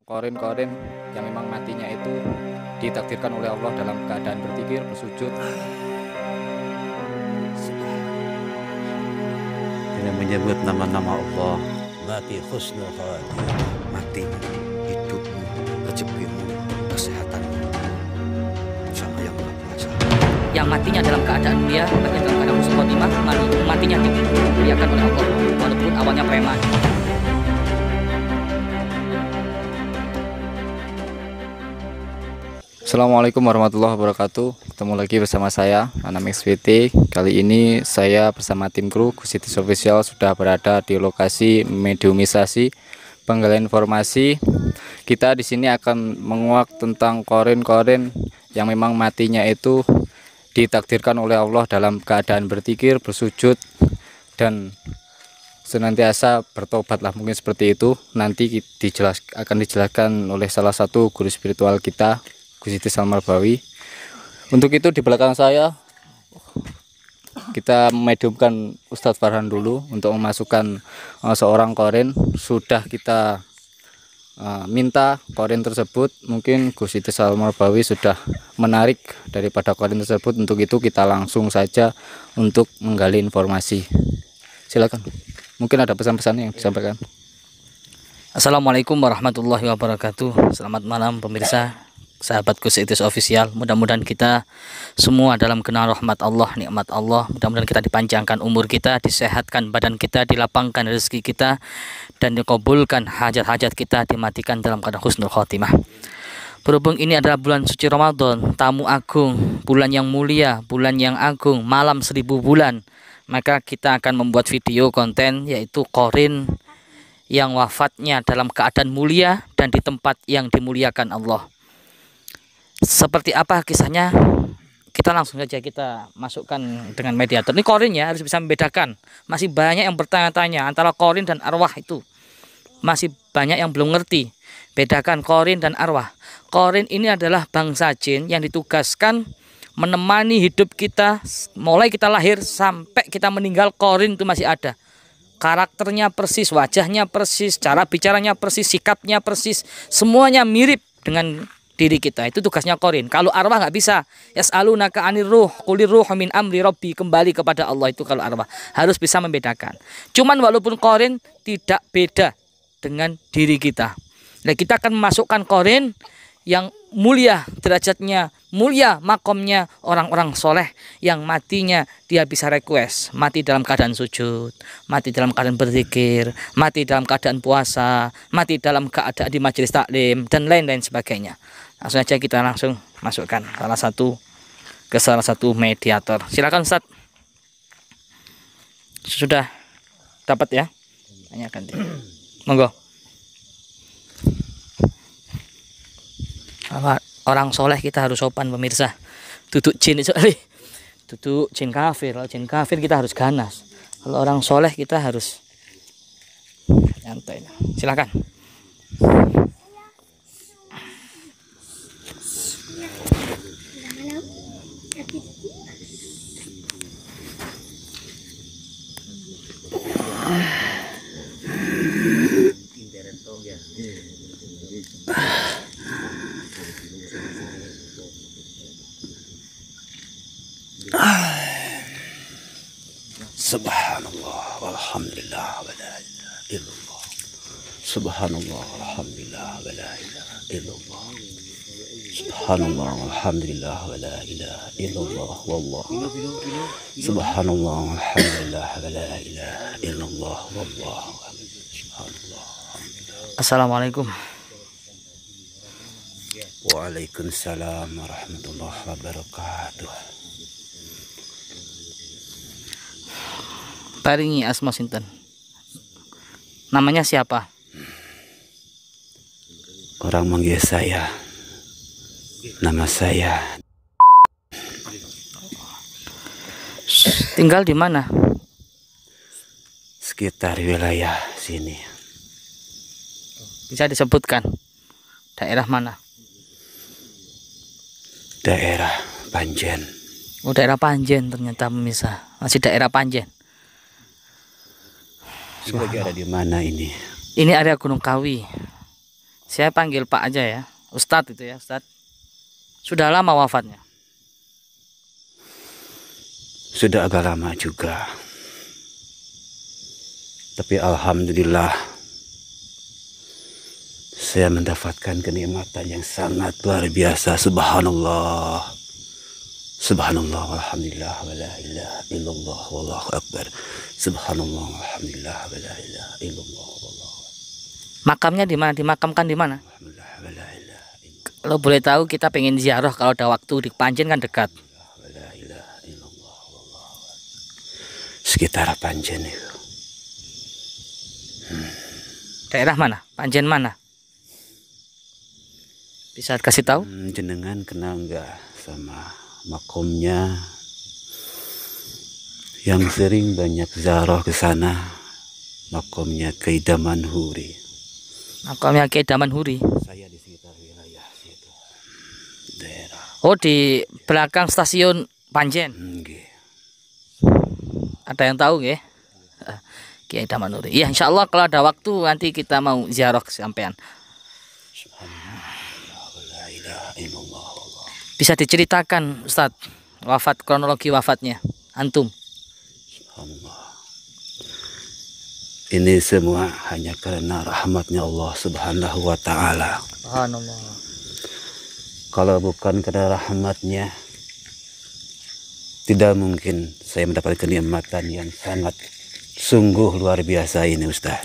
korin-korin yang memang matinya itu ditakdirkan oleh Allah dalam keadaan berzikir, bersujud. Dengan menyebut nama-nama Allah, mati husnul khatimah, mati hidupmu, rezekimu, kesehatanmu sama yang Maha Kuasa. Yang matinya dalam keadaan mulia, mati dalam keadaan husnul khotimah, matinya dimuliakan oleh Allah walaupun awalnya preman. Assalamualaikum warahmatullahi wabarakatuh. Ketemu lagi bersama saya, Anam XVT. Kali ini saya bersama tim kru Gusitis Official sudah berada di lokasi mediumisasi penggalian informasi. Kita di sini akan menguak tentang korin-korin yang memang matinya itu ditakdirkan oleh Allah dalam keadaan berzikir, bersujud, dan senantiasa bertobat lah, mungkin seperti itu. Nanti akan dijelaskan oleh salah satu guru spiritual kita, Gusitis Al-Marbawi. Untuk itu di belakang saya kita mediumkan Ustadz Farhan dulu untuk memasukkan seorang korin. Sudah kita minta korin tersebut, mungkin Gusitis Al-Marbawi sudah menarik daripada korin tersebut. Untuk itu kita langsung saja untuk menggali informasi. Silakan, mungkin ada pesan-pesan yang disampaikan. Assalamualaikum warahmatullahi wabarakatuh. Selamat malam pemirsa, sahabat Gusitis Official. Mudah-mudahan kita semua dalam kenal rahmat Allah, nikmat Allah. Mudah-mudahan kita dipanjangkan umur kita, disehatkan badan kita, dilapangkan rezeki kita, dan dikabulkan hajat-hajat kita, dimatikan dalam keadaan husnul khotimah. Berhubung ini adalah bulan suci Ramadan, tamu agung, bulan yang mulia, bulan yang agung, malam 1000 bulan, maka kita akan membuat video konten yaitu korin yang wafatnya dalam keadaan mulia dan di tempat yang dimuliakan Allah. Seperti apa kisahnya? Kita langsung saja kita masukkan dengan mediator. Ini korin ya, harus bisa membedakan. Masih banyak yang bertanya-tanya antara korin dan arwah itu. Masih banyak yang belum ngerti. Bedakan korin dan arwah. Korin ini adalah bangsa jin yang ditugaskan menemani hidup kita mulai kita lahir sampai kita meninggal. Korin itu masih ada. Karakternya persis, wajahnya persis, cara bicaranya persis, sikapnya persis, semuanya mirip dengan diri kita. Itu tugasnya korin. Kalau arwah nggak bisa. Yas'alunaka 'anir ruh, qulir ruhu min amri rabbi, kembali kepada Allah. Itu kalau arwah. Harus bisa membedakan. Cuman walaupun korin tidak beda dengan diri kita. Nah, kita akan memasukkan korin yang mulia, derajatnya mulia, makomnya orang-orang soleh yang matinya dia bisa request, mati dalam keadaan sujud, mati dalam keadaan berzikir, mati dalam keadaan puasa, mati dalam keadaan di majelis taklim, dan lain-lain sebagainya. Langsung aja kita langsung masukkan salah satu mediator. Silakan Ustaz. Sudah dapat ya? Tanyakan dia. Monggo. Orang soleh kita harus sopan pemirsa. Duduk jin itu, duduk jin kafir. Kalau jin kafir kita harus ganas. Kalau orang soleh kita harus nyantai. Silakan. Subhanallah walhamdulillah wa la ilaha illallah. Subhanallah walhamdulillah wa la ilaha illallah. Subhanallah walhamdulillah wa la ilaha illallah. Wallahu subhanallah walhamdulillah wa la ilaha illallah. Wallahu subhanallah. Assalamualaikum. Waalaikumsalam warahmatullahi wabarakatuh. Paringi asma sinten. Namanya siapa? Orang manggil saya. Nama saya. Tinggal di mana? Sekitar wilayah sini. Bisa disebutkan daerah mana? Daerah Panjen. Oh, daerah Panjen ternyata pemirsa. Masih daerah Panjen. Lagi ada di mana ini? Ini area Gunung Kawi. Saya panggil Pak aja ya. Ustadz itu ya, Ustadz. Sudah lama wafatnya? Sudah agak lama juga. Tapi alhamdulillah saya mendapatkan kenikmatan yang sangat luar biasa. Subhanallah. Subhanallah walhamdulillah wa la ilaha illallah wallahu akbar. Subhanallah walhamdulillah wa la ilaha illallah wallahu akbar. Makamnya di mana? Dimakamkan di mana? Alhamdulillah wa la ilaha illallah Kalau boleh tahu kita pengen ziarah kalau ada waktu di Panjen kan dekat. wa la ilaha illallah wallahu akbar. Sekitar Panjen itu. Daerah mana? Panjen mana? Bisa kasih tahu? Jenengan kenal nggak sama makomnya yang sering banyak ziarah ke sana? Makomnya Kiai Damanhuri. Makamnya Kiai Damanhuri. Saya di sekitar wilayah situ. Daerah. Oh, di belakang stasiun Panjen. Nggih. Ada yang tahu nggih? Kiai Damanhuri. Iya, insya Allah kalau ada waktu nanti kita mau ziarah ke sampean. Subhanallah wa la ilaha illallah wallah. Bisa diceritakan Ustadz wafat, kronologi wafatnya antum? Subhanallah. Ini semua hanya karena rahmatnya Allah Subhanahu wa ta'ala. Subhanallah. Kalau bukan karena rahmatnya, tidak mungkin saya mendapat kenikmatan yang sangat sungguh luar biasa ini, Ustaz.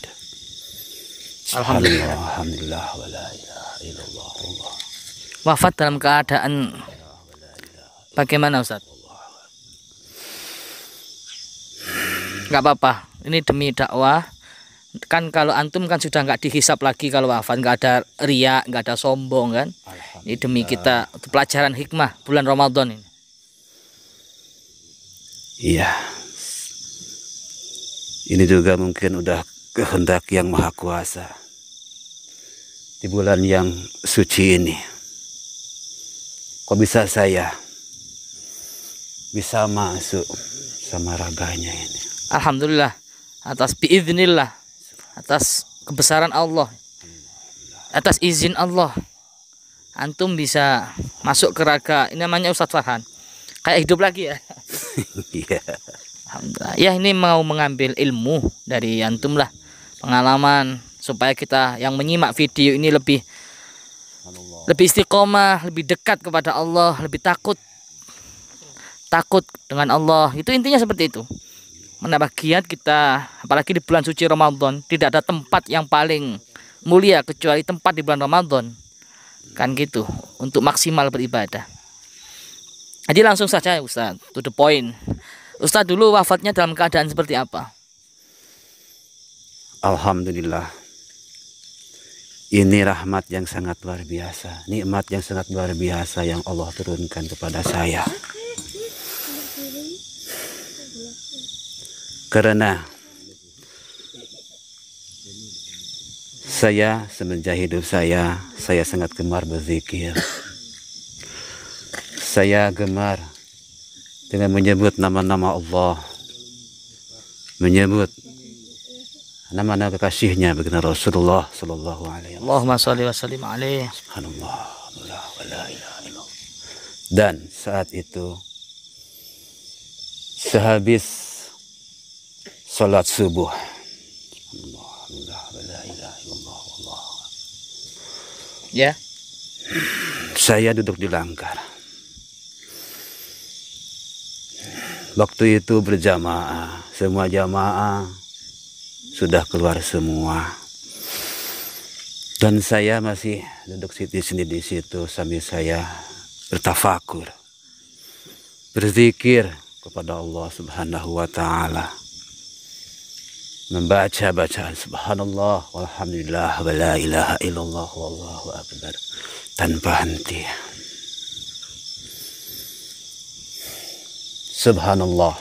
Alhamdulillah. Alhamdulillah wa la ilaha illallah wallah. Wafat dalam keadaan bagaimana Ustadz? Nggak apa-apa, ini demi dakwah. Kan kalau antum kan sudah nggak dihisap lagi kalau wafat, nggak ada riya, nggak ada sombong kan. Ini demi kita, untuk pelajaran hikmah bulan Ramadan ini. Iya. Ini juga mungkin udah kehendak yang maha kuasa. Di bulan yang suci ini, kok bisa saya bisa masuk sama raganya ini? Alhamdulillah, atas biiznillah, atas kebesaran Allah, atas izin Allah, antum bisa masuk ke raga. Ini namanya Ustadz Farhan, kayak hidup lagi ya. Iya. Alhamdulillah. Ya, ini mau mengambil ilmu dari antum lah, pengalaman, supaya kita yang menyimak video ini lebih istiqomah, lebih dekat kepada Allah, lebih takut dengan Allah. Itu intinya seperti itu. Menambah giat kita, apalagi di bulan suci Ramadan. Tidak ada tempat yang paling mulia kecuali tempat di bulan Ramadan. Kan gitu, untuk maksimal beribadah. Jadi langsung saja Ustaz, to the point. Ustaz dulu wafatnya dalam keadaan seperti apa? Alhamdulillah. Ini rahmat yang sangat luar biasa, nikmat yang sangat luar biasa yang Allah turunkan kepada saya. Karena saya semenjak hidup saya sangat gemar berzikir. Saya gemar dengan menyebut nama-nama Allah, menyebut nama-nama kekasihnya baginda Rasulullah sallallahu alaihi wasallam. Allahumma sholli wa sallim alaihi. Subhanallah wa la ilaha illallah. Dan saat itu sehabis salat subuh, subhanallah wa la ilaha illallah wallah, Ya. saya duduk di langgar. Waktu itu berjamaah, semua jamaah sudah keluar semua. Dan saya masih duduk di sini di situ sambil saya bertafakur, berzikir kepada Allah Subhanahu wa taala. Membaca bacaan subhanallah walhamdulillah wa la ilaha illallah wallahu akbar tanpa henti. Subhanallah.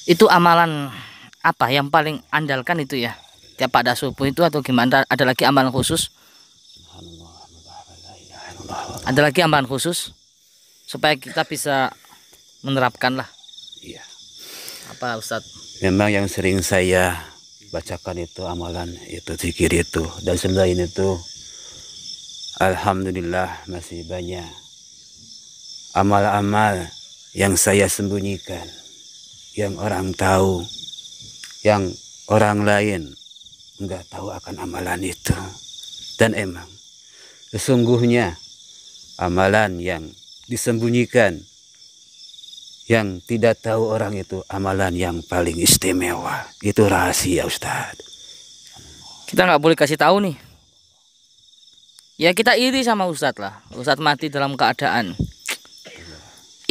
Itu amalan apa yang paling andalkan itu ya? Tiap pada subuh itu atau gimana? Ada lagi amalan khusus? Ada lagi amalan khusus supaya kita bisa menerapkan lah. Iya. Apa Ustadz? Memang yang sering saya bacakan itu amalan itu zikir itu. Dan selain itu alhamdulillah masih banyak amal-amal yang saya sembunyikan, yang orang tahu, yang orang lain enggak tahu akan amalan itu. Dan emang sesungguhnya amalan yang disembunyikan, yang tidak tahu orang itu, amalan yang paling istimewa. Itu rahasia, Ustadz. Kita nggak boleh kasih tahu nih. Ya kita iri sama Ustadz lah. Ustadz mati dalam keadaan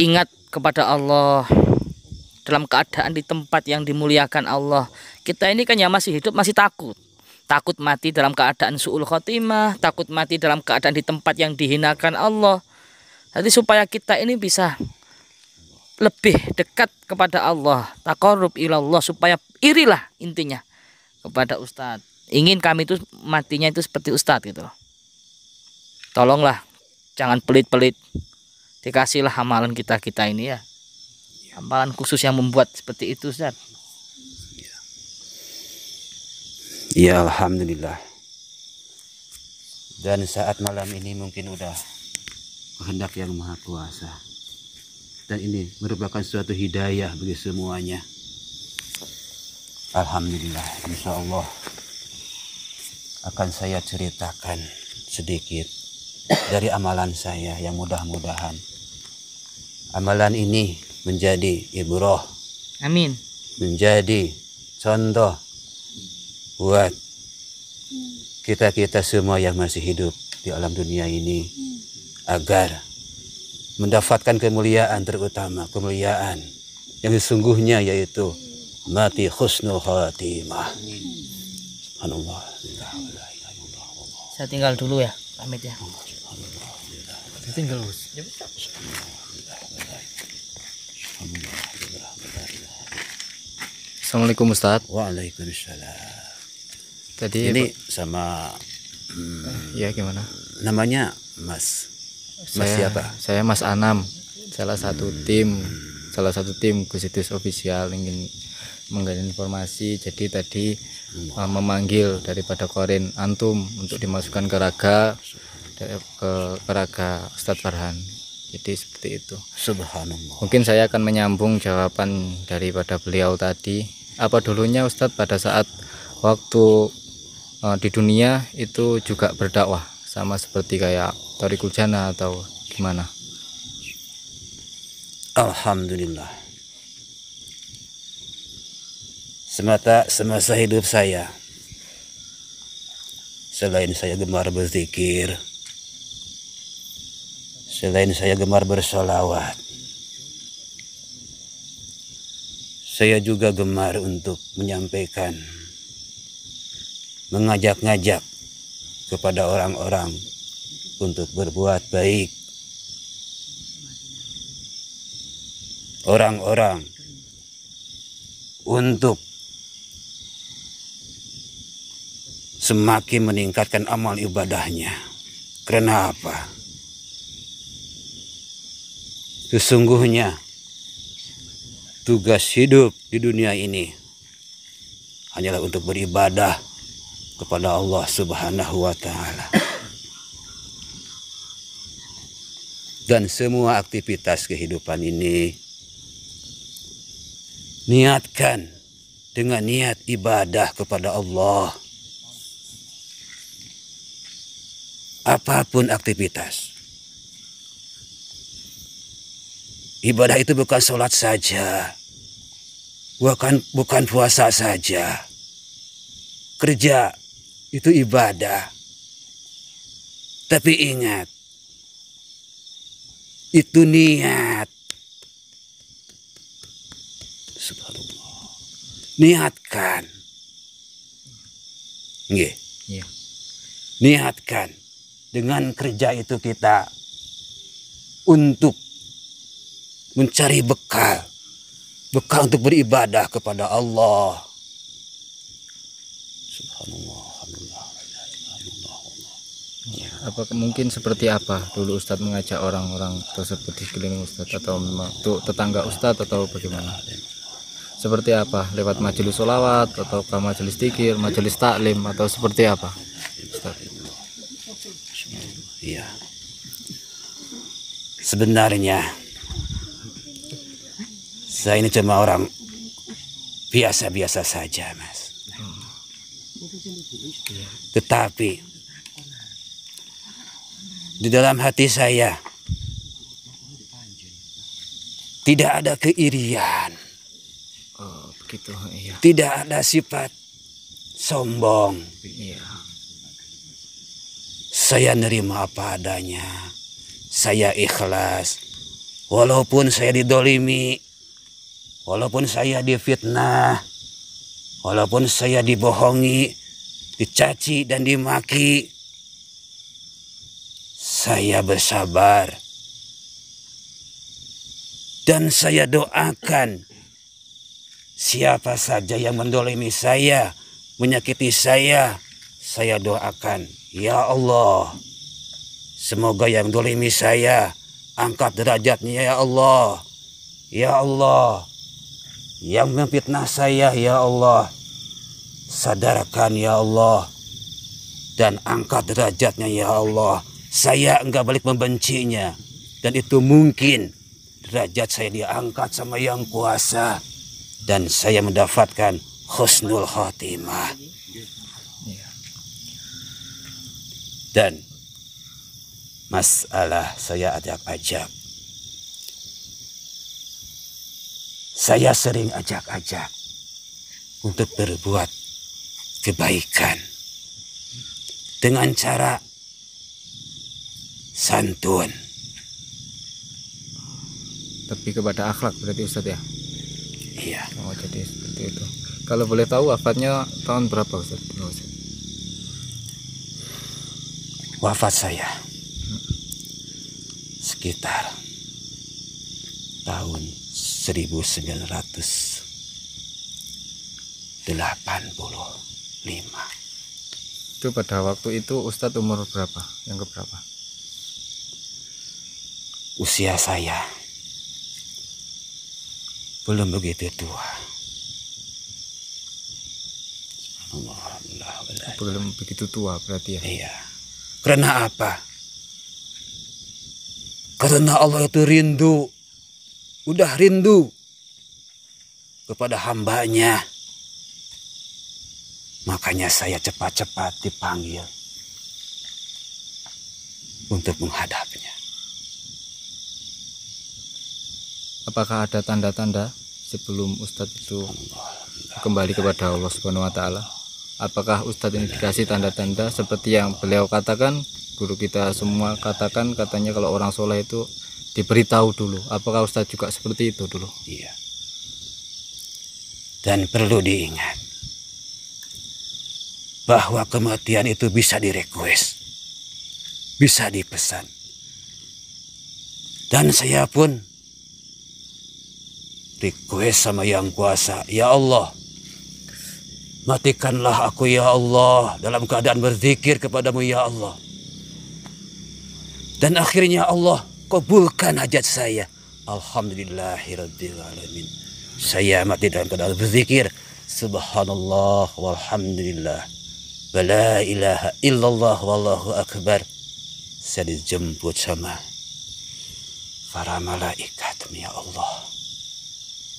ingat kepada Allah, dalam keadaan di tempat yang dimuliakan Allah. Kita ini kan yang masih hidup masih takut. Takut mati dalam keadaan su'ul khotimah, takut mati dalam keadaan di tempat yang dihinakan Allah. Jadi supaya kita ini bisa lebih dekat kepada Allah, taqarrub ilallah, supaya irilah intinya kepada Ustadz. Ingin kami itu matinya itu seperti Ustadz gitu. Tolonglah, jangan pelit-pelit. Dikasihlah amalan kita ini ya. Amalan khusus yang membuat seperti itu, Ustadz. Ya alhamdulillah. Dan saat malam ini mungkin udah kehendak yang maha kuasa. Dan ini merupakan suatu hidayah bagi semuanya. Alhamdulillah, insya Allah akan saya ceritakan sedikit dari amalan saya yang mudah-mudahan amalan ini menjadi ibrah. Amin. Menjadi contoh buat kita-kita semua yang masih hidup di alam dunia ini, agar mendapatkan kemuliaan, terutama kemuliaan yang sesungguhnya, yaitu mati husnul khatimah. Subhanallah. Saya tinggal dulu ya, pamit ya. Saya tinggal Assalamualaikum Ustadz. Waalaikumsalam. Tadi Ini sama ya gimana? namanya Mas siapa? Saya Mas Anam, salah satu tim Gusitus Official, ingin menggali informasi. Jadi tadi memanggil daripada Korin antum untuk dimasukkan ke raga Ustadz Farhan. Jadi seperti itu. Subhanallah. Mungkin saya akan menyambung jawaban daripada beliau tadi. Apa dulunya Ustadz pada saat waktu di dunia itu juga berdakwah, sama seperti kayak Thariqul Jannah atau gimana? Alhamdulillah. Semasa hidup saya, selain saya gemar berzikir, selain saya gemar bersolawat, saya juga gemar untuk menyampaikan, mengajak-ngajak kepada orang-orang untuk berbuat baik. Orang-orang untuk semakin meningkatkan amal ibadahnya. Karena apa? Sesungguhnya tugas hidup di dunia ini hanyalah untuk beribadah kepada Allah Subhanahu wa Ta'ala. Dan semua aktivitas kehidupan ini niatkan dengan niat ibadah kepada Allah. Apapun aktivitas, ibadah itu bukan sholat saja, bukan puasa saja. Kerja itu ibadah. Tapi ingat, itu niat. Subhanallah. Niatkan. Nggih. Iya. Niatkan. Dengan kerja itu kita untuk mencari bekal untuk beribadah kepada Allah. Subhanallah. Apa mungkin seperti apa dulu Ustadz mengajak orang-orang tersebut di sekeliling Ustadz, atau memang tuh tetangga Ustadz atau bagaimana? seperti apa? Lewat majelis sholawat atau majelis dzikir, majelis taklim atau seperti apa? Ustaz? Iya. Sebenarnya saya ini cuma orang biasa-biasa saja, Mas. Tetapi di dalam hati saya tidak ada keirian, Oh, begitu. Iya. tidak ada sifat sombong. Iya. Saya nerima apa adanya. Saya ikhlas. Walaupun saya didolimi, walaupun saya difitnah, walaupun saya dibohongi, dicaci dan dimaki, saya bersabar. Dan saya doakan siapa saja yang mendolimi saya, menyakiti saya doakan, ya Allah, semoga yang dolimi saya angkat derajatnya, ya Allah. Ya Allah, yang memfitnah saya, ya Allah, sadarkan, ya Allah, dan angkat derajatnya, ya Allah. Saya enggak balik membencinya, dan itu mungkin derajat saya diangkat sama yang kuasa, dan saya mendapatkan husnul khotimah. Dan masalah saya ajak-ajak, saya sering ajak-ajak untuk berbuat kebaikan dengan cara santun. Tapi kepada akhlak berarti Ustadz ya? Iya. Oh, jadi seperti itu. Kalau boleh tahu wafatnya tahun berapa Ustadz? Wafat saya sekitar tahun 1985. Itu pada waktu itu Ustadz umur berapa? Yang keberapa? Usia saya belum begitu tua. Alhamdulillah. Belum begitu tua berarti ya? Iya. Karena apa? Karena Allah itu rindu. Udah rindu kepada hambanya. Makanya saya cepat-cepat dipanggil untuk menghadapnya. Apakah ada tanda-tanda sebelum Ustadz itu kembali kepada Allah Subhanahu wa Ta'ala? Apakah Ustadz ini dikasih tanda-tanda seperti yang beliau katakan, guru kita semua katakan, katanya kalau orang soleh itu diberitahu dulu. Apakah Ustadz juga seperti itu dulu? Iya. Dan perlu diingat bahwa kematian itu bisa direquest, bisa dipesan. Dan saya pun request sama yang kuasa, ya Allah, matikanlah aku ya Allah dalam keadaan berzikir kepadamu ya Allah. Dan akhirnya Allah kabulkan hajat saya. Alhamdulillahirabbil alamin. Saya mati dalam keadaan berzikir. Subhanallah walhamdulillah. Wa la ilaha illallah wallahu akbar. Saya dijemput sama para malaikat, ya Allah.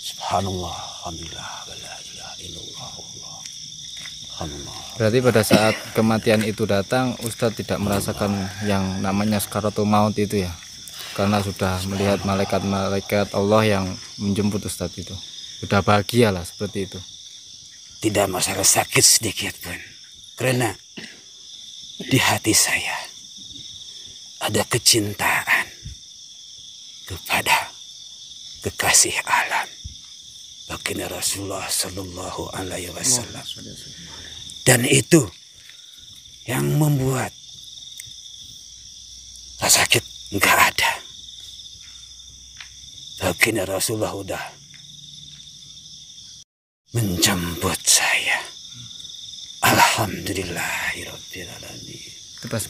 Subhanallah, alhamdulillah, wa la ilaha illallah wallahu. Berarti pada saat kematian itu datang, Ustadz tidak merasakan yang namanya sakaratul maut itu ya? Karena sudah melihat malaikat-malaikat Allah yang menjemput Ustadz itu. Sudah bahagia lah seperti itu. Tidak masalah sakit sedikit pun. Karena di hati saya ada kecintaan kepada kekasih alam, baginda Rasulullah Sallallahu Alaihi Wasallam. Dan itu yang membuat rasa sakit nggak ada. Baginda Rasulullah udah menjemput saya. Alhamdulillahirabbil alamin.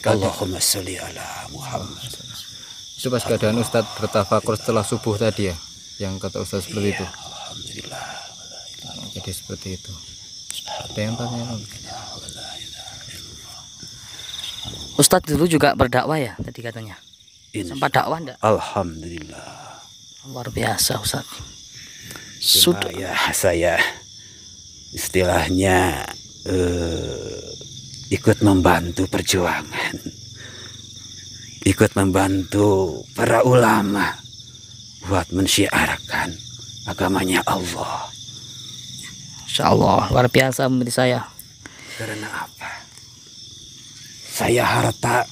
Allahumma sholli ala Muhammad. Itu pas keadaan Ustadz bertafakur setelah subuh tadi ya, yang kata Ustadz seperti itu. Alhamdulillah. Oke, seperti itu. Ada yang tanya lagi? Ustadz dulu juga berdakwah ya tadi katanya. Sempat dakwah enggak? Alhamdulillah. Luar biasa Ustadz. Cuma Sudah. ya saya istilahnya ikut membantu perjuangan, ikut membantu para ulama buat mensyiarkan agamanya Allah. Insya Allah luar biasa menurut saya. Karena apa? Saya harta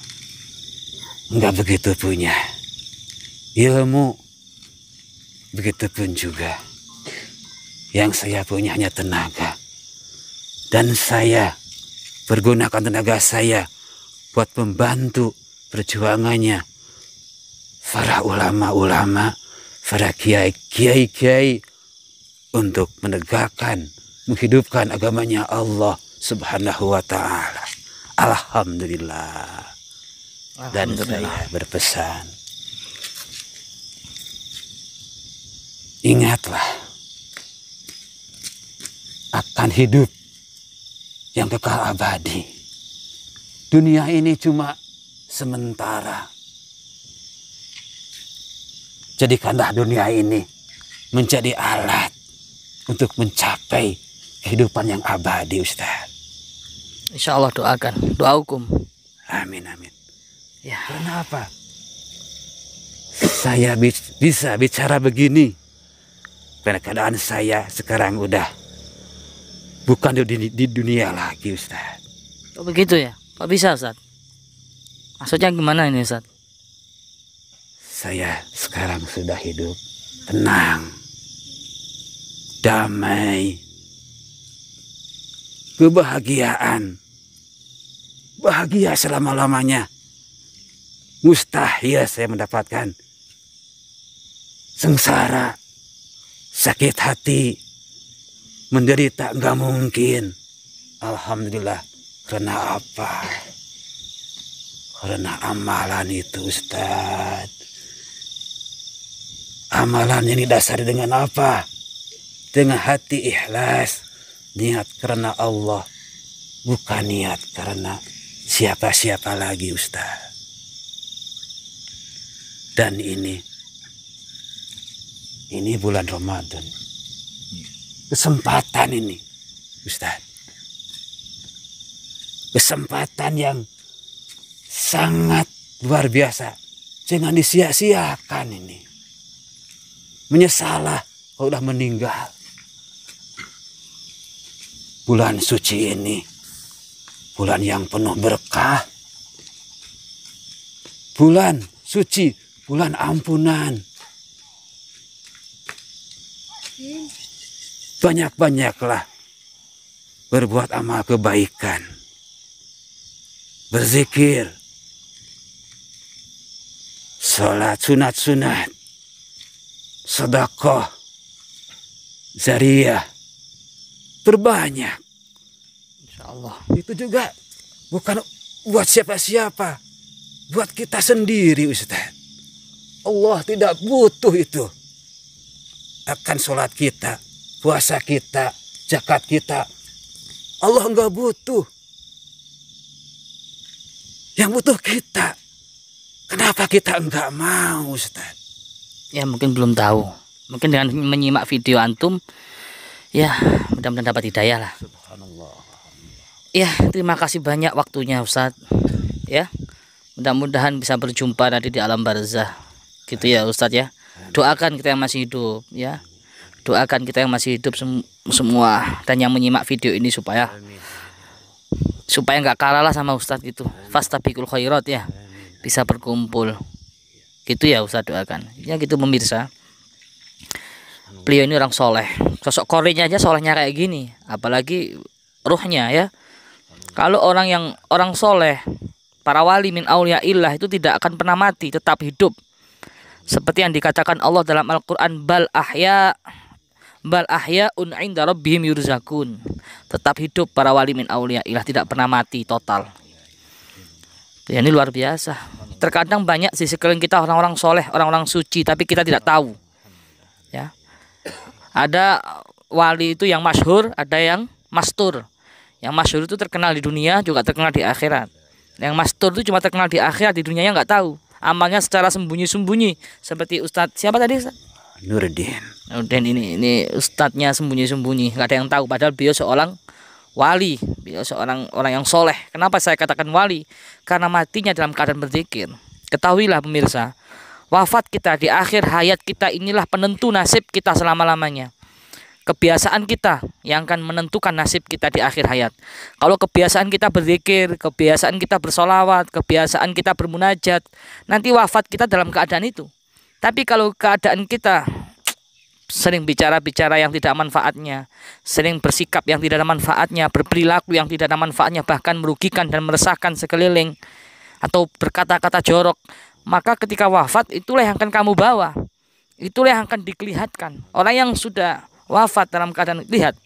nggak begitu punya, ilmu begitu pun juga. Yang saya punya hanya tenaga, dan saya pergunakan tenaga saya buat membantu perjuangannya para ulama-ulama, para kiai-kiai untuk menegakkan, menghidupkan agamanya Allah Subhanahu wa Ta'ala. Alhamdulillah. Dan saya berpesan, ingatlah akan hidup yang kekal abadi. Dunia ini cuma sementara. Jadikanlah dunia ini menjadi alat untuk mencapai kehidupan yang abadi, Ustaz. Insya Allah doakan, doa hukum. Amin, amin. Ya. Karena apa? Saya bisa bicara begini karena keadaan saya sekarang udah bukan di dunia lagi, Ustaz. Oh begitu ya? Kok bisa Ustaz? Maksudnya gimana ini Ustaz? Saya sekarang sudah hidup tenang, damai, kebahagiaan, bahagia selama-lamanya. Mustahil saya mendapatkan sengsara, sakit hati, menderita, nggak mungkin. Alhamdulillah. Karena apa? Karena amalan itu, Ustaz. Amalan yang didasari dengan apa? Dengan hati ikhlas, niat karena Allah, bukan niat karena siapa-siapa lagi, Ustaz. Dan ini bulan Ramadan. Kesempatan ini, Ustaz. Kesempatan yang sangat luar biasa. Jangan disia-siakan ini. Menyesalah kalau udah meninggal. Bulan suci ini, bulan yang penuh berkah. Bulan suci, bulan ampunan. Banyak-banyaklah berbuat amal kebaikan, berzikir, sholat sunat-sunat, sedekah, zariyah, berbanyak. Insya Allah. Itu juga bukan buat siapa-siapa, buat kita sendiri, Ustaz. Allah tidak butuh itu. Akan sholat kita, puasa kita, zakat kita. Allah enggak butuh. Yang butuh kita. Kenapa kita enggak mau, Ustaz? Ya mungkin belum tahu. Mungkin dengan menyimak video antum, ya mudah-mudahan dapat hidayah lah. Subhanallah. Ya terima kasih banyak waktunya Ustaz. Ya mudah-mudahan bisa berjumpa nanti di alam barzah. Gitu ya Ustaz ya. Doakan kita yang masih hidup ya. Doakan kita yang masih hidup semua dan yang menyimak video ini supaya nggak kalah lah sama Ustadz gitu. Fastabiqul khairat ya. Bisa berkumpul. Gitu ya Ustadz doakan. Ya gitu pemirsa. Beliau ini orang soleh. Sosok korenya aja solehnya kayak gini. Apalagi ruhnya ya. Kalau orang soleh, para wali min auliyaillah itu tidak akan pernah mati, tetap hidup. Seperti yang dikatakan Allah dalam Al-Quran, bal ahya'un 'inda rabbihim yurzakun. Tetap hidup para wali min auliyaillah, tidak pernah mati total. Ya, ini luar biasa. Terkadang banyak di sekeliling kita orang-orang soleh, orang-orang suci, tapi kita tidak tahu. Ya, ada wali itu yang masyhur, ada yang mastur. Yang masyhur itu terkenal di dunia, juga terkenal di akhirat. Yang mastur itu cuma terkenal di akhirat, di dunianya nggak tahu. Amalnya secara sembunyi-sembunyi. Seperti Ustadz siapa tadi? Nuruddin. Dan ini ustadznya sembunyi-sembunyi, nggak ada yang tahu. Padahal beliau seorang wali, beliau seorang orang yang soleh. Kenapa saya katakan wali? Karena matinya dalam keadaan berzikir. Ketahuilah pemirsa, wafat kita di akhir hayat kita inilah penentu nasib kita selama-lamanya. Kebiasaan kita yang akan menentukan nasib kita di akhir hayat. Kalau kebiasaan kita berzikir, kebiasaan kita bersolawat, kebiasaan kita bermunajat, nanti wafat kita dalam keadaan itu. Tapi kalau keadaan kita sering bicara-bicara yang tidak ada manfaatnya, sering bersikap yang tidak ada manfaatnya, berperilaku yang tidak ada manfaatnya, bahkan merugikan dan meresahkan sekeliling, atau berkata-kata jorok, maka ketika wafat itulah yang akan kamu bawa. Itulah yang akan dilihatkan. Orang yang sudah wafat dalam keadaan, lihat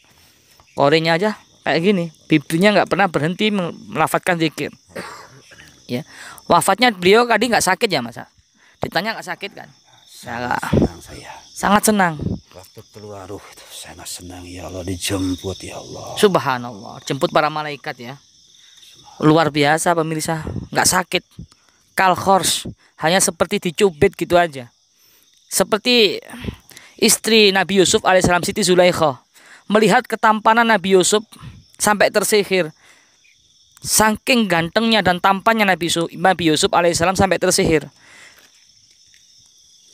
korenya aja kayak gini, bibirnya nggak pernah berhenti melafadzkan zikir. Ya, wafatnya beliau tadi nggak sakit ya Mas? Ditanya nggak sakit kan? Senang saya. Sangat senang. Waktu keluar ruh itu sangat senang, ya Allah, dijemput ya Allah. Subhanallah, jemput para malaikat ya. Luar biasa pemirsa, nggak sakit. Kalkhors, hanya seperti dicubit gitu aja. Seperti istri Nabi Yusuf alaihissalam, Siti Zulaikha, melihat ketampanan Nabi Yusuf sampai tersihir. Saking gantengnya dan tampannya Nabi Yusuf alaihissalam sampai tersihir.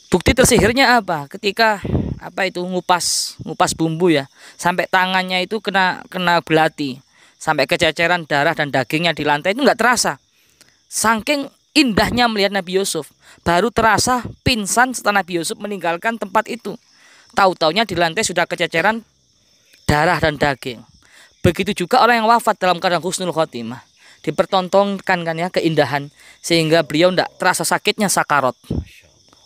Bukti tersihirnya apa? Ketika ngupas bumbu ya, sampai tangannya itu kena belati, sampai kececeran darah dan dagingnya di lantai itu nggak terasa. Saking indahnya melihat Nabi Yusuf, baru terasa pingsan setelah Nabi Yusuf meninggalkan tempat itu. Tahu-taunya di lantai sudah kececeran darah dan daging. Begitu juga orang yang wafat dalam keadaan husnul khotimah, dipertontonkan kan ya keindahan, sehingga beliau tidak terasa sakitnya sakarat.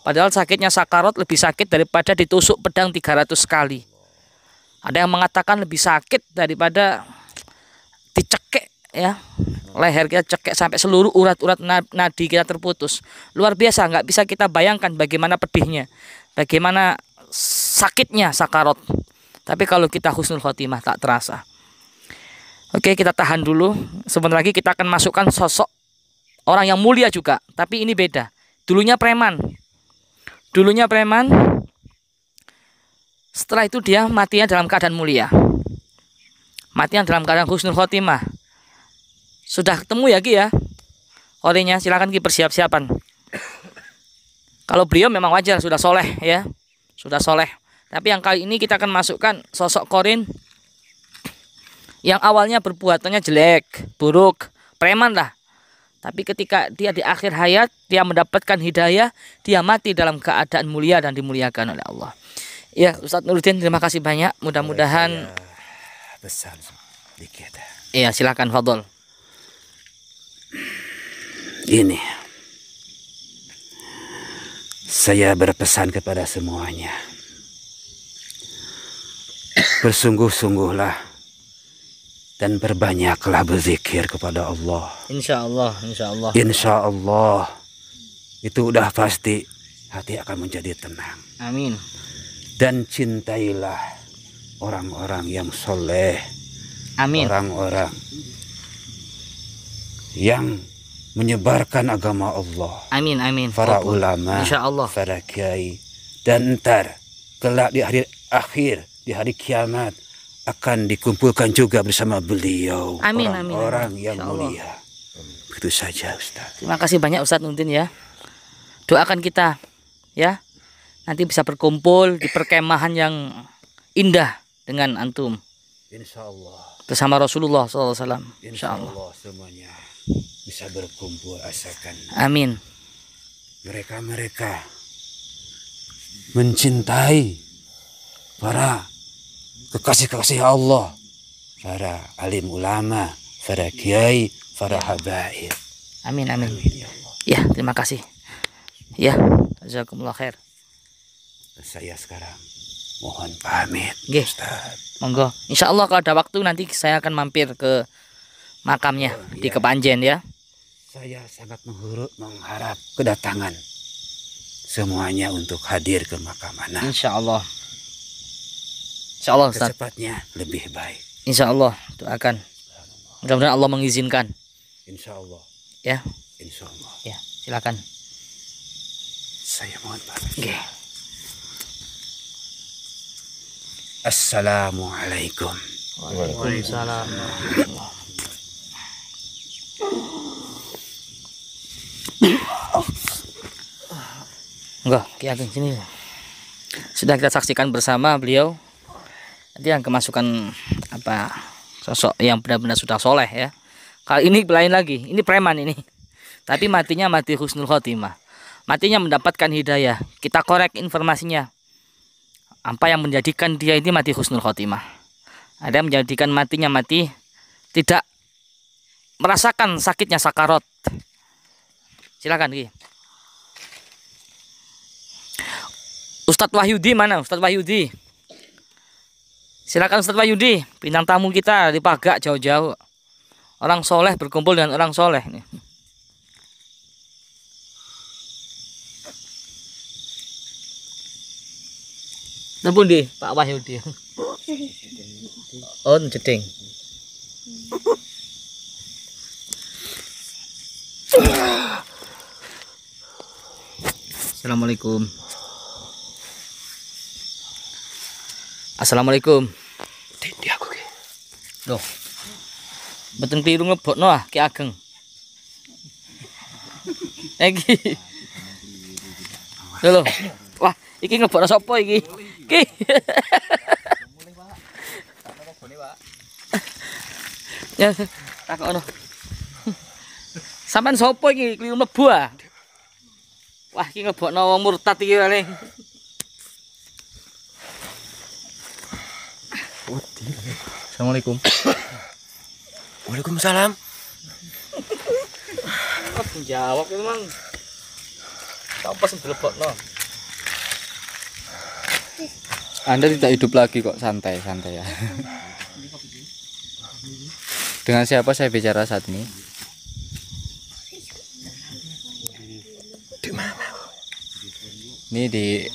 Padahal sakitnya sakarat lebih sakit daripada ditusuk pedang 300 kali. Ada yang mengatakan lebih sakit daripada dicekek ya, leher kita cekek sampai seluruh urat-urat nadi kita terputus. Luar biasa, nggak bisa kita bayangkan bagaimana pedihnya, bagaimana sakitnya sakarat. Tapi kalau kita husnul khotimah tak terasa. Oke, kita tahan dulu. Sebentar lagi kita akan masukkan sosok orang yang mulia juga, tapi ini beda. Dulunya preman. Setelah itu dia matinya dalam keadaan mulia, matinya dalam keadaan husnul khotimah. Sudah ketemu ya Ki ya orangnya, silakan Ki persiap-siapan. Kalau beliau memang wajar sudah soleh ya, sudah soleh. Tapi yang kali ini kita akan masukkan sosok korin yang awalnya perbuatannya jelek, buruk, preman lah. Tapi ketika dia di akhir hayat, dia mendapatkan hidayah, dia mati dalam keadaan mulia dan dimuliakan oleh Allah. Ya, Ustadz Nuruddin, terima kasih banyak. Mudah-mudahan pesan sedikit. Iya, silakan fadhol. Ini saya berpesan kepada semuanya. Bersungguh-sungguhlah dan berbanyaklah berzikir kepada Allah. Insya Allah, insya Allah. Insya Allah itu udah pasti hati akan menjadi tenang. Amin. Dan cintailah orang-orang yang soleh. Amin. Orang-orang yang menyebarkan agama Allah. Amin, amin. Para ulama, insya Allah. para kiai, dan ntar kelak di hari akhir, di hari kiamat, akan dikumpulkan juga bersama beliau. Amin, orang-orang amin. yang mulia. Begitu saja Ustaz. Terima kasih banyak Ustadz Nuruddin ya. Doakan kita ya, nanti bisa berkumpul di perkemahan yang indah dengan antum. Insya Allah. Bersama Rasulullah SAW. Insya Allah semuanya bisa berkumpul, asalkan amin. Mereka mencintai para kekasih-kekasih Allah, para alim ulama, para kiai, para habaib. Amin, amin. Amin ya Allah. Ya, terima kasih. Ya, jazakumullah khair. Saya sekarang mohon pamit. Nggih. Ustaz. Monggo. Insya Allah kalau ada waktu nanti saya akan mampir ke makamnya di Kepanjen ya. Saya sangat mengharap kedatangan semuanya untuk hadir ke makam anak. Insya Allah. Insya Allah Ustaz. Secepatnya lebih baik. Insya Allah doakan. Mudah-mudahan Allah mengizinkan. Insya Allah. Ya, Insya Allah. ya silakan. Saya mohon pamit. Oke. Assalamualaikum. Waalaikumsalam. Enggak, Ki Ageng sini. Sudah kita saksikan bersama beliau. Nanti yang kemasukan apa sosok yang benar-benar sudah soleh ya. Kali ini lain lagi. Ini preman ini. Tapi matinya mati husnul khotimah. Matinya mendapatkan hidayah. Kita korek informasinya. Apa yang menjadikan dia ini mati husnul khotimah? Ada yang menjadikan matinya mati tidak merasakan sakitnya sakarot. Silakan Ki. Ustadz Wahyudi mana? Ustadz Wahyudi. Silakan Ustadz Wahyudi, bintang tamu kita di Pagak jauh-jauh. Orang soleh berkumpul dengan orang soleh. Nampun di Pak Wahyudi. Oh, jeding. Assalamualaikum. Assalamualaikum. Tindi aku ki. Loh. Mboten kliru ngebokno ah Ki Ageng. Iki. Lho. Wah, iki ngebokno sapa iki? Ki. Ya, takono. Sampeyan sapa iki kliru mlebu ah? Wah, iki ngebokno wong murtad iki paling. Assalamualaikum. Waalaikumsalam. Kok jawab memang. Apa sing dilebokno? Anda tidak hidup lagi kok, santai-santai ya. Dengan siapa saya bicara saat ini? Di mana? Ini di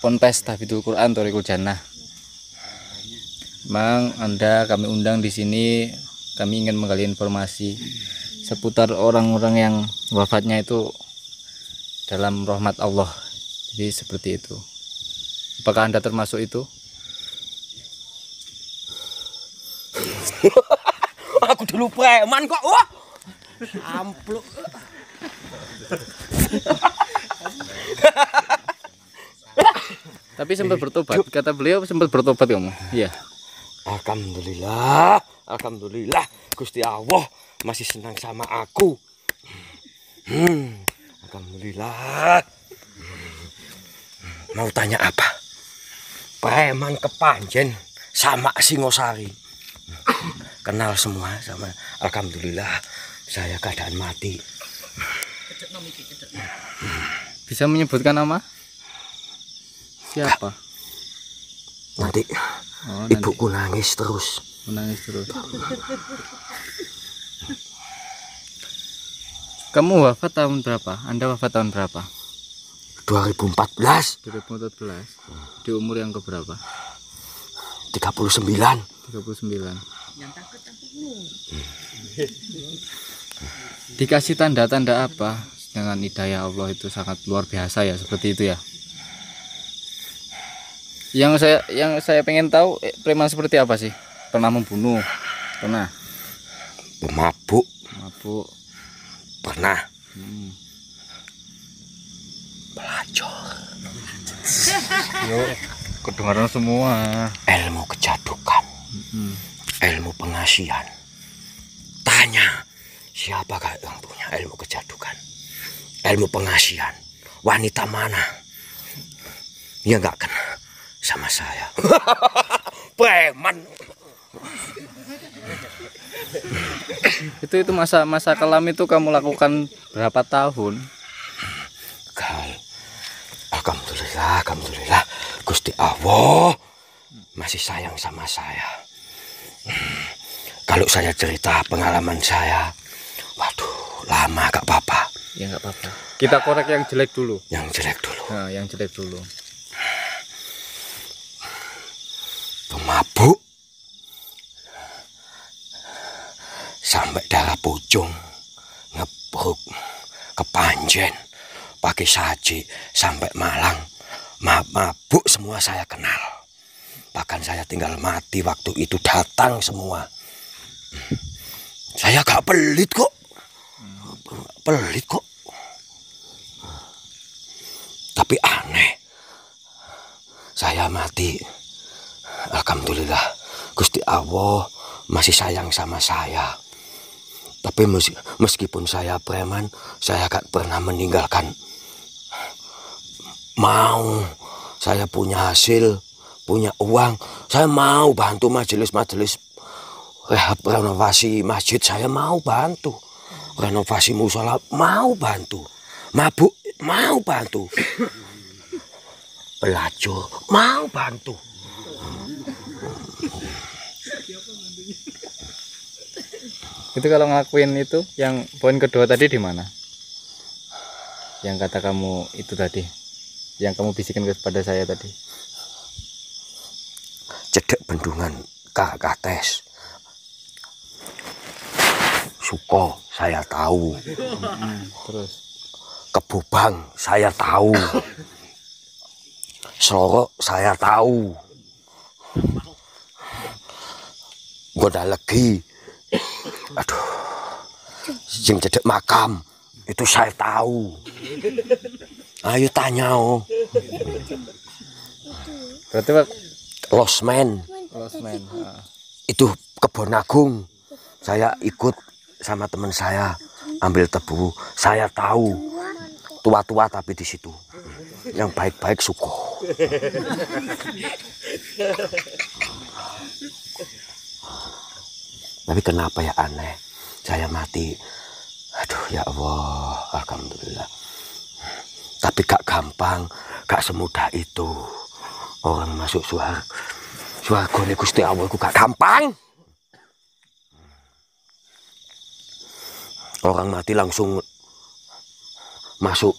Ponpes Tahfidzul Quran Thoriqul Jannah. Memang Anda kami undang di sini, kami ingin menggali informasi seputar orang-orang yang wafatnya itu dalam rahmat Allah. Jadi seperti itu. Apakah Anda termasuk itu? Aku dulu preman kok. Wah. Ampluk. Tapi sempat bertobat. Kata beliau sempat bertobat kamu. Iya. Alhamdulillah, alhamdulillah Gusti Allah masih senang sama aku. Alhamdulillah. Mau tanya apa? Preman Kepanjen sama Singosari. Kenal semua sama. Alhamdulillah saya keadaan mati. Bisa menyebutkan nama? Siapa? Nanti Oh, ibuku nangis terus. menangis terus. Kamu wafat tahun berapa? Anda wafat tahun berapa? 2014, 2014. Di umur yang keberapa? 39. 39. Dikasih tanda-tanda apa? Dengan hidayah Allah itu sangat luar biasa ya, seperti itu ya. Yang saya pengen tahu, preman seperti apa sih? Pernah membunuh? Pernah. Pemabuk Mabuk. pernah. Pelacur. Yuk, kedengaran semua. Ilmu kejadukan, ilmu pengasihan. Tanya siapakah yang punya ilmu kejadukan, ilmu pengasihan? Wanita mana yang nggak kena sama saya? Preman. Itu masa kelam itu kamu lakukan berapa tahun? Alhamdulillah Gusti Allah masih sayang sama saya. Kalau saya cerita pengalaman saya, waduh, lama gak apa-apa. Ya nggak apa-apa. Kita korek yang jelek dulu. Yang jelek dulu. Nah, yang jelek dulu. pemabuk sampai darah pucung, ngebruk, kepanjen, pakai saji sampai Malang, mabuk semua saya kenal. Bahkan saya tinggal mati waktu itu datang semua. Saya gak pelit kok, tapi aneh, saya mati. Alhamdulillah, Gusti Allah masih sayang sama saya. Tapi meskipun saya preman, saya gak pernah meninggalkan. Mau saya punya hasil, punya uang, saya mau bantu majelis-majelis rehab renovasi masjid, saya mau bantu. Renovasi musola mau bantu. Mabuk mau bantu. Pelacur mau bantu. Itu kalau ngelakuin itu, yang poin kedua tadi di mana? Yang kata kamu itu tadi, yang kamu bisikin kepada saya tadi. Cedek bendungan Karakates. Suko saya tahu. Terus Kebubang saya tahu. Slorok saya tahu. Godalegi, aduh, sing cedek makam itu saya tahu. Ayo tanya berarti Pak, Losmen Losmen. itu Kebon Agung. Saya ikut sama teman saya ambil tebu. Saya tahu tua-tua tapi di situ yang baik-baik Suko. Tapi kenapa ya aneh, saya mati. Aduh ya Allah, alhamdulillah. Tapi gak gampang, gak semudah itu. Orang masuk suarga ini Gusti Allah itu gak gampang. Orang mati langsung masuk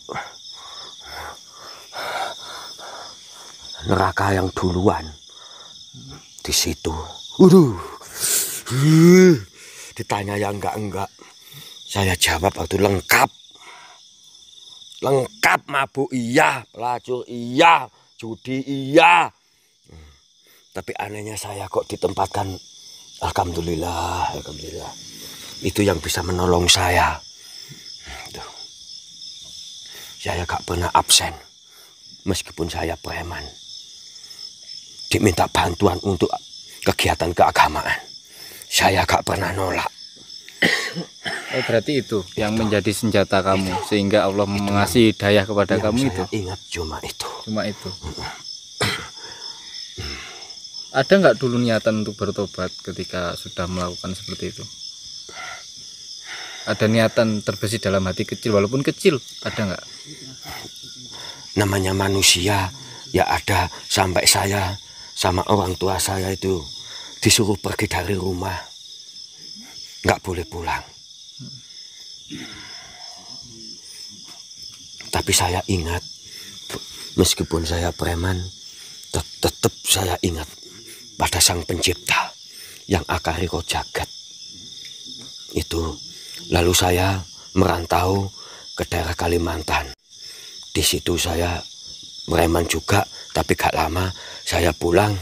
neraka yang duluan. Di situ. Ditanya yang enggak. Saya jawab waktu lengkap. Lengkap, mabuk iya, pelacur iya, judi iya. Tapi anehnya saya kok ditempatkan, alhamdulillah. Itu yang bisa menolong saya. Tuh. Saya gak pernah absen. Meskipun saya preman. Diminta bantuan untuk kegiatan keagamaan. Saya gak pernah nolak. Oh, berarti itu yang menjadi senjata kamu sehingga Allah mengasih hidayah kepada kamu itu. Ingat cuma itu. Cuma itu. Ada nggak dulu niatan untuk bertobat ketika sudah melakukan seperti itu? Ada niatan terbesit dalam hati kecil, walaupun kecil, ada nggak? Namanya manusia, ya ada. Sampai saya sama orang tua saya itu disuruh pergi dari rumah, nggak boleh pulang. Tapi saya ingat, meskipun saya preman, tetap saya ingat pada Sang Pencipta yang akari kau jagat. Itu lalu saya merantau ke daerah Kalimantan. Di situ saya preman juga, tapi gak lama saya pulang.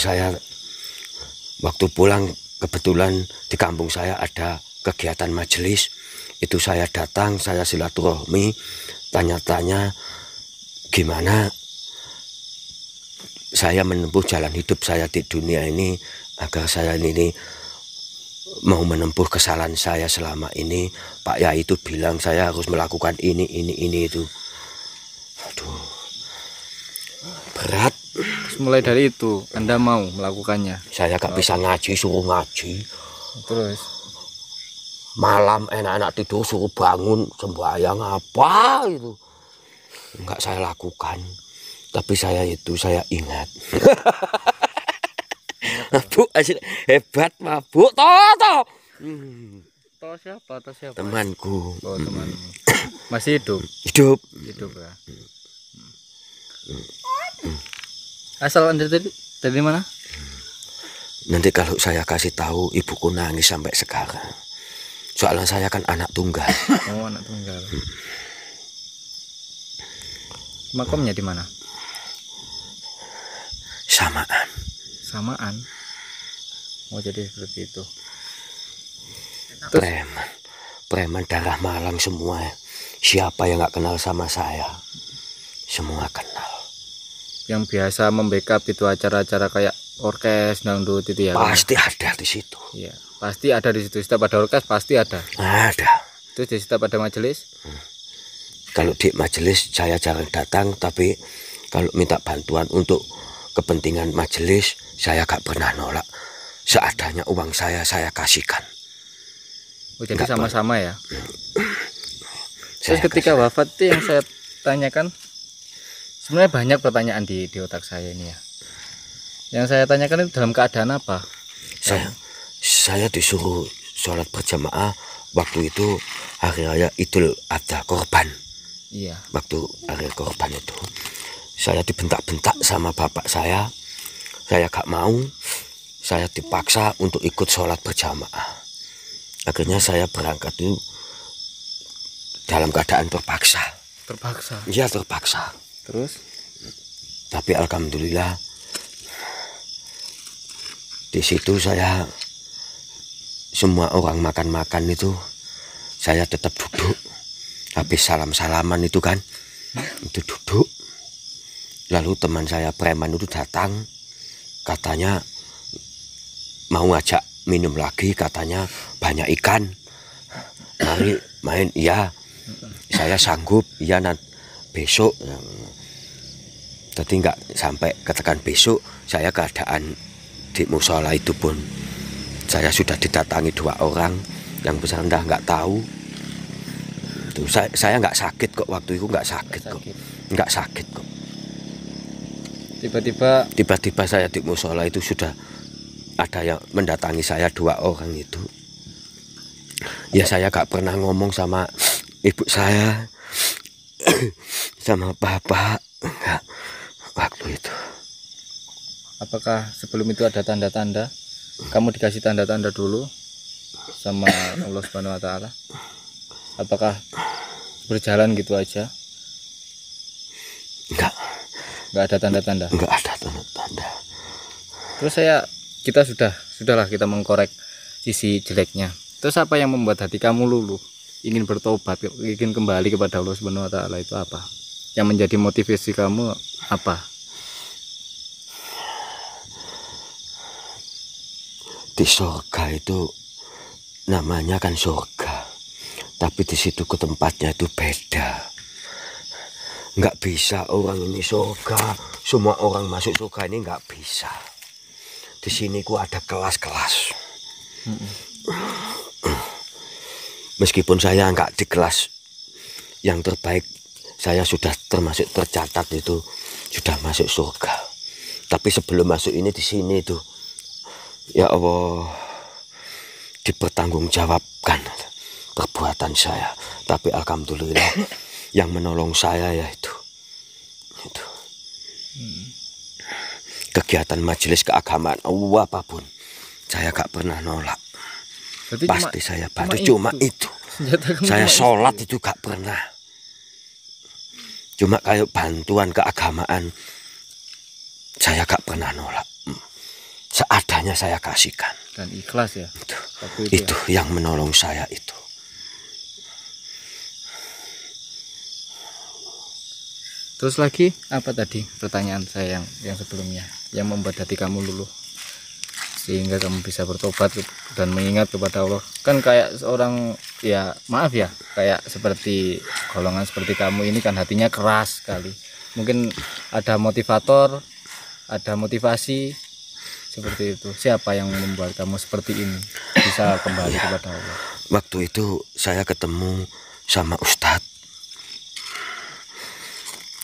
Saya waktu pulang kebetulan di kampung saya ada kegiatan majelis. Itu saya datang, saya silaturahmi, tanya-tanya gimana saya menempuh jalan hidup saya di dunia ini agar saya ini mau menempuh kesalahan saya selama ini. Pak Yai itu bilang saya harus melakukan ini itu. Aduh, berat. Mulai dari itu Anda mau melakukannya. Saya gak bisa ngaji, suruh ngaji. Terus Malam enak-enak tidur suruh bangun sembahyang apa itu. Enggak saya lakukan. Tapi saya ingat. Bu, hebat mabuk toh. Toh siapa? Temanku. Oh, temanmu. Masih hidup Hidup ya. Asal Anda tadi Dari mana? Nanti kalau saya kasih tahu, ibuku nangis sampai sekarang. Soalnya saya kan anak tunggal. Oh, anak tunggal. Makamnya di mana? Samaan. Samaan. Oh, jadi seperti itu. Preman darah Malang semua. Siapa yang nggak kenal sama saya? Semua kenal. Yang biasa membackup itu acara-acara kayak orkes dangdut itu ya? Pasti ada di situ. Iya, pasti ada di situ. Setiap ada orkes pasti ada. Ada. Terus di setiap ada majelis? Kalau di majelis saya jarang datang, tapi kalau minta bantuan untuk kepentingan majelis, saya gak pernah nolak. Seadanya uang saya kasihkan. Oh, jadi Nggak sama-sama ya? Saya Terus ketika wafat itu yang saya tanyakan, sebenarnya banyak pertanyaan di otak saya ini ya. Yang saya tanyakan itu dalam keadaan apa? Saya disuruh sholat berjamaah waktu itu hari raya Idul Adha korban. Iya. Waktu hari korban itu saya dibentak-bentak sama bapak saya gak mau, saya dipaksa untuk ikut sholat berjamaah. Akhirnya saya berangkat itu dalam keadaan terpaksa. Terpaksa? Iya, terpaksa. Terus? Tapi alhamdulillah di situ saya, semua orang makan-makan itu saya tetap duduk. Habis salam-salaman itu kan, itu duduk. Lalu teman saya preman itu datang, katanya mau ngajak minum lagi, katanya banyak ikan. Mari main, iya. Saya sanggup, iya, besok. Jadi nggak sampai ketekan besok, saya keadaan di musola itu pun saya sudah didatangi 2 orang yang besar rendah nggak tahu. Tuh, saya nggak sakit kok waktu itu, nggak sakit kok, nggak sakit kok. Tiba-tiba saya di musola itu sudah ada yang mendatangi saya 2 orang itu. Ya saya nggak pernah ngomong sama ibu saya, sama bapak, nggak waktu itu. Apakah sebelum itu ada tanda-tanda? Kamu dikasih tanda-tanda dulu sama Allah Subhanahu wa taala? Apakah berjalan gitu aja? Enggak ada tanda-tanda. Enggak ada tanda-tanda. Terus sudahlah kita mengkorek sisi jeleknya. Terus apa yang membuat hati kamu luluh, ingin bertobat, ingin kembali kepada Allah Subhanahu wa taala, itu apa? Yang menjadi motivasi kamu apa? Di surga itu namanya kan surga, tapi di situ ke tempatnya itu beda. Nggak bisa orang ini surga, semua orang masuk surga ini nggak bisa. Di sini ku ada kelas-kelas. Meskipun saya nggak di kelas yang terbaik, saya sudah termasuk tercatat itu sudah masuk surga. Tapi sebelum masuk ini di sini itu, ya Allah, dipertanggungjawabkan perbuatan saya. Tapi alhamdulillah yang menolong saya ya itu. Kegiatan majelis keagamaan apapun saya gak pernah nolak. Berarti pasti saya bantu, cuma itu. Saya sholat itu gak pernah. Cuma kayak bantuan keagamaan saya gak pernah nolak. Seadanya saya kasihkan. Dan ikhlas ya. Itu yang menolong saya itu. Terus lagi apa tadi pertanyaan saya yang sebelumnya, yang membuat hati kamu luluh sehingga kamu bisa bertobat dan mengingat kepada Allah? Kan kayak seorang, ya maaf ya, kayak seperti golongan seperti kamu ini kan hatinya keras sekali. Mungkin ada motivator, ada motivasi seperti itu. Siapa yang membuat kamu seperti ini bisa kembali kepada Allah? Waktu itu saya ketemu sama Ustadz.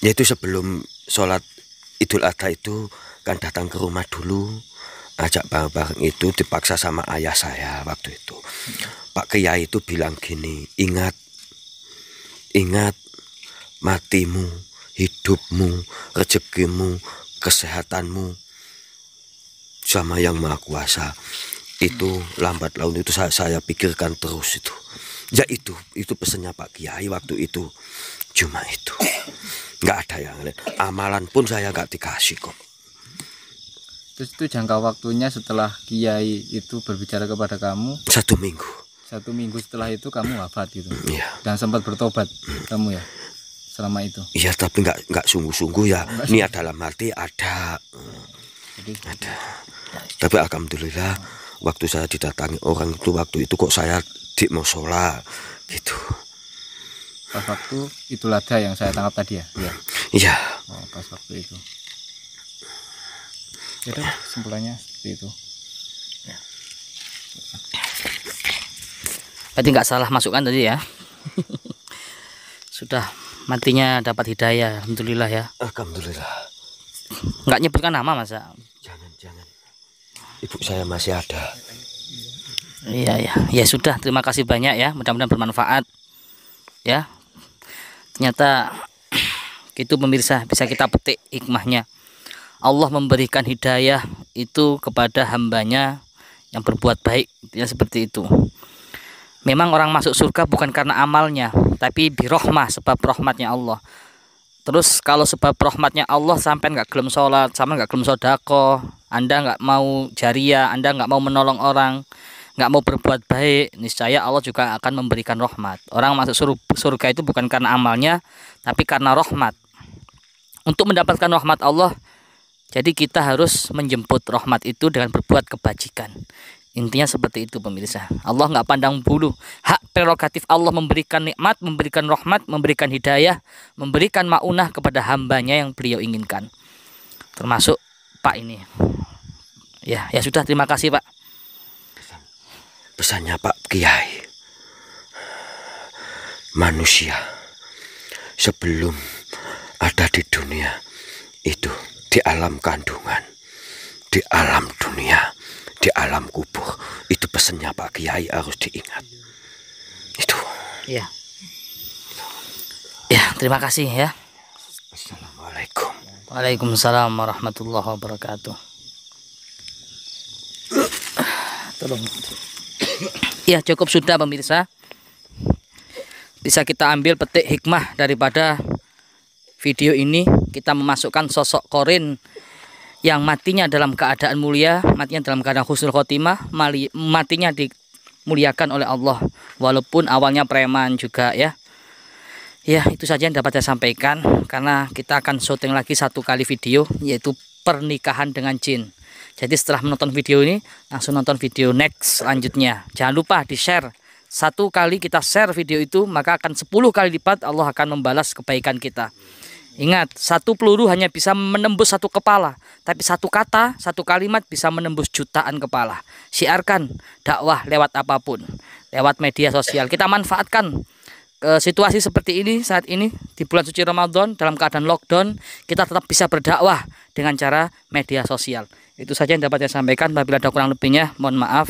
Yaitu sebelum sholat Idul Adha itu kan datang ke rumah dulu, ajak bareng-bareng itu, dipaksa sama ayah saya waktu itu. Pak Kiai itu bilang gini, ingat matimu, hidupmu, rezekimu, kesehatanmu sama Yang Maha Kuasa. Itu lambat laun itu saya pikirkan terus itu. Ya itu pesannya Pak Kiai waktu itu. Cuma itu. Nggak ada yang lain. Amalan pun saya nggak dikasih kok. Terus itu jangka waktunya setelah Kiai itu berbicara kepada kamu 1 minggu. 1 minggu setelah itu kamu wafat gitu. Iya. Dan sempat bertobat kamu ya selama itu. Iya, tapi nggak sungguh-sungguh ya. Niat dalam hati ada. Jadi Ada. Tapi alhamdulillah waktu saya didatangi orang itu waktu itu kok saya di musola gitu. pas waktu Idul Adha yang saya tangkap tadi ya. Iya. Iya. Oh, pas waktu itu. Jadi kesimpulannya seperti itu. Berarti nggak salah masukkan tadi ya. Sudah matinya dapat hidayah, alhamdulillah ya. Alhamdulillah. Nggak nyebutkan nama masa. Jangan. Ibu saya masih ada. Iya ya. Ya sudah, terima kasih banyak ya. Mudah-mudahan bermanfaat. Ya. Ternyata itu pemirsa bisa kita petik hikmahnya. Allah memberikan hidayah itu kepada hambanya yang berbuat baik, ya seperti itu. Memang orang masuk surga bukan karena amalnya, tapi birahmah, sebab rahmatnya Allah. Terus kalau sebab rahmatnya Allah sampai nggak gelem sholat, sampai nggak gelem sodako, Anda nggak mau jariah, Anda nggak mau menolong orang, nggak mau berbuat baik, niscaya Allah juga akan memberikan rahmat. Orang masuk surga itu bukan karena amalnya, tapi karena rahmat. Untuk mendapatkan rahmat Allah, jadi kita harus menjemput rahmat itu dengan berbuat kebajikan. Intinya seperti itu pemirsa. Allah nggak pandang bulu. Hak prerogatif Allah memberikan nikmat, memberikan rahmat, memberikan hidayah, memberikan maunah kepada hambanya yang beliau inginkan. Termasuk Pak ini. Ya sudah, terima kasih Pak. Pesannya Pak Kiai. Manusia sebelum ada di dunia itu, di alam kandungan, di alam dunia, di alam kubur, itu pesannya Pak Kiai harus diingat. Itu. Ya, terima kasih ya. Assalamualaikum. Waalaikumsalam warahmatullahi wabarakatuh. Tolong. Ya, cukup sudah pemirsa. Bisa kita ambil petik hikmah daripada video ini. Kita memasukkan sosok Qorin yang matinya dalam keadaan mulia, matinya dalam keadaan husnul khotimah, matinya dimuliakan oleh Allah, walaupun awalnya preman juga ya. Ya, itu saja yang dapat saya sampaikan, karena kita akan syuting lagi 1 kali video, yaitu pernikahan dengan jin. Jadi setelah menonton video ini, langsung nonton video next selanjutnya. Jangan lupa di-share. 1 kali kita share video itu, maka akan 10 kali lipat Allah akan membalas kebaikan kita. Ingat, 1 peluru hanya bisa menembus 1 kepala, tapi 1 kata, 1 kalimat bisa menembus jutaan kepala. Siarkan dakwah lewat apapun, lewat media sosial. Kita manfaatkan situasi seperti ini saat ini di bulan suci Ramadan dalam keadaan lockdown, kita tetap bisa berdakwah dengan cara media sosial. Itu saja yang dapat saya sampaikan. Apabila ada kurang lebihnya, mohon maaf.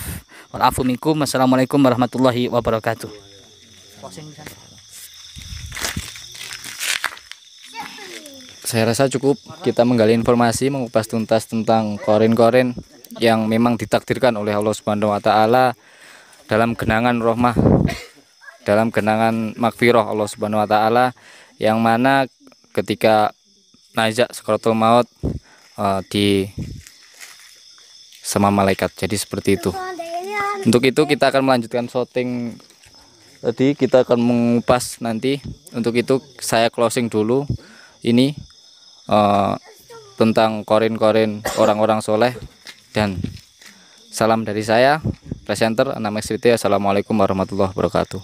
Walafu minkum. Wassalamualaikum warahmatullahi wabarakatuh. Saya rasa cukup kita menggali informasi, mengupas tuntas tentang korin-korin yang memang ditakdirkan oleh Allah Subhanahu wa taala dalam genangan rahmah, dalam genangan magfirah Allah Subhanahu wa taala, yang mana ketika najak sakaratul maut di sama malaikat. Jadi seperti itu. Untuk itu kita akan melanjutkan syuting tadi, kita akan mengupas nanti. Untuk itu saya closing dulu ini tentang korin-korin orang-orang soleh, dan salam dari saya presenter Anam XVT. Assalamualaikum warahmatullahi wabarakatuh.